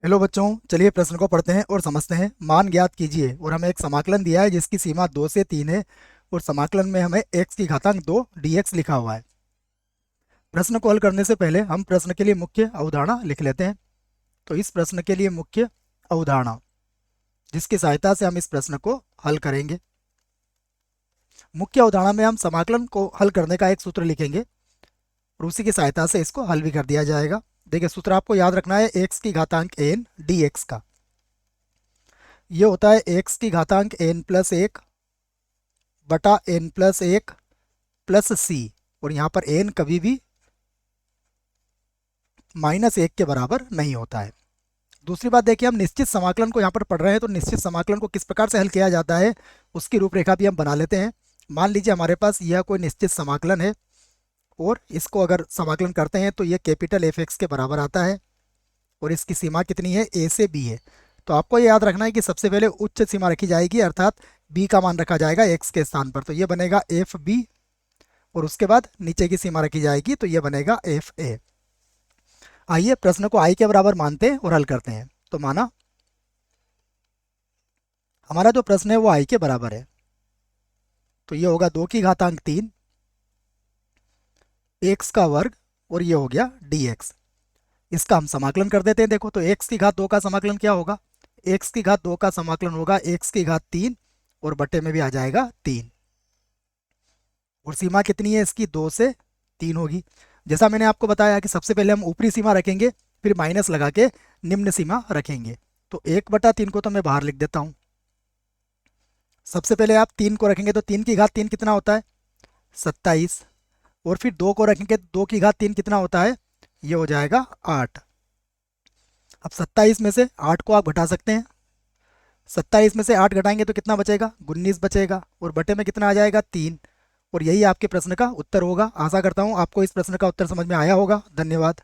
Hello बच्चों, चलिए प्रश्न को पढ़ते हैं और समझते हैं। मान ज्ञात कीजिए और हमें एक समाकलन दिया है जिसकी सीमा 2 से 3 है और समाकलन में हमें x की घातांक 2 dx लिखा हुआ है। प्रश्न को हल करने से पहले हम प्रश्न के लिए मुख्य अवधारणा लिख लेते हैं। तो इस प्रश्न के लिए मुख्य अवधारणा जिसकी सहायता से हम इस प्रश्न को हल करेंगे। मुख्य अवधारणा में हम समाकलन को हल करने का एक सूत्र लिखेंगे और उसी की सहायता से इसको हल भी कर दिया जाएगा। देखिए, सूत्र आपको याद रखना है x की घातांक n dx का। ये होता है x की घातांक n प्लस एक बटा n प्लस एक प्लस सी, और यहाँ पर n कभी भी माइनस एक के बराबर नहीं होता है। दूसरी बात देखिए, हम निश्चित समाकलन को यहाँ पर पढ़ रहे हैं, तो निश्चित समाकलन को किस प्रकार से हल किया जाता है उसकी रूपरेखा भी हम बना लेते हैं। मान लीजिए हमारे पास यह कोई निश्चित समाकलन है और इसको अगर समाकलन करते हैं तो ये कैपिटल एफ एक्स के बराबर आता है और इसकी सीमा कितनी है, ए से बी है। तो आपको ये याद रखना है कि सबसे पहले उच्च सीमा रखी जाएगी, अर्थात बी का मान रखा जाएगा एक्स के स्थान पर, तो ये बनेगा एफ बी, और उसके बाद नीचे की सीमा रखी जाएगी तो ये बनेगा एफ ए। आइए प्रश्न को आई के बराबर मानते हैं और हल करते हैं। तो माना हमारा जो प्रश्न है वो आई के बराबर है, तो ये होगा 2 की घातांक 3 एक्स का वर्ग और ये हो गया डी एक्स। इसका हम समाकलन कर देते हैं। देखो, तो एक्स की घात 2 का समाकलन क्या होगा, एक्स की घात 2 का समाकलन होगा एक्स की घात 3 और बटे में भी आ जाएगा 3, और सीमा कितनी है इसकी, 2 से 3 होगी। जैसा मैंने आपको बताया कि सबसे पहले हम ऊपरी सीमा रखेंगे, फिर माइनस लगा के निम्न सीमा रखेंगे। तो 1/3 को तो मैं बाहर लिख देता हूँ। सबसे पहले आप 3 को रखेंगे तो 3 की घात 3 कितना होता है, 27, और फिर 2 को रखेंगे तो 2 की घात 3 कितना होता है, ये हो जाएगा 8। अब 27 में से 8 को आप घटा सकते हैं। 27 में से 8 घटाएंगे तो कितना बचेगा, 19 बचेगा, और बटे में कितना आ जाएगा, 3। और यही आपके प्रश्न का उत्तर होगा। आशा करता हूँ आपको इस प्रश्न का उत्तर समझ में आया होगा। धन्यवाद।